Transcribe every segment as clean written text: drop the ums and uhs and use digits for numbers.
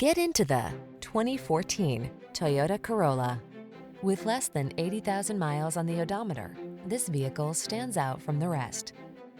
Get into the 2014 Toyota Corolla. With less than 80,000 miles on the odometer, this vehicle stands out from the rest.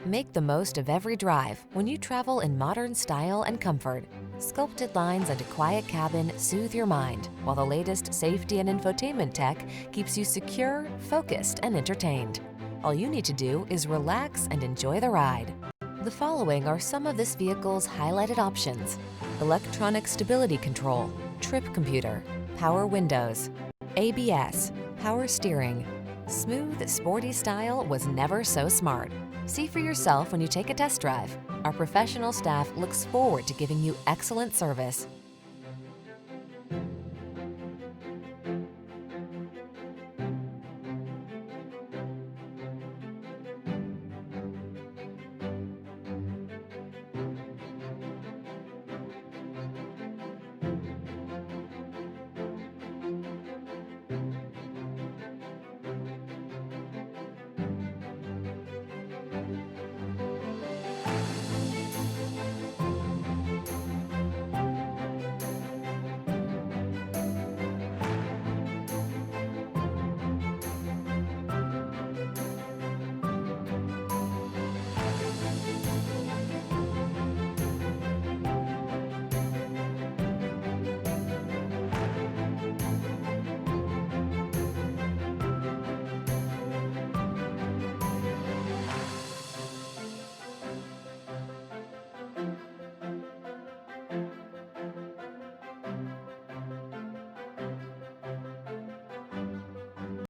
Make the most of every drive when you travel in modern style and comfort. Sculpted lines and a quiet cabin soothe your mind, while the latest safety and infotainment tech keeps you secure, focused, and entertained. All you need to do is relax and enjoy the ride. The following are some of this vehicle's highlighted options: electronic stability control, trip computer, power windows, ABS, power steering. Smooth, sporty style was never so smart. See for yourself when you take a test drive. Our professional staff looks forward to giving you excellent service.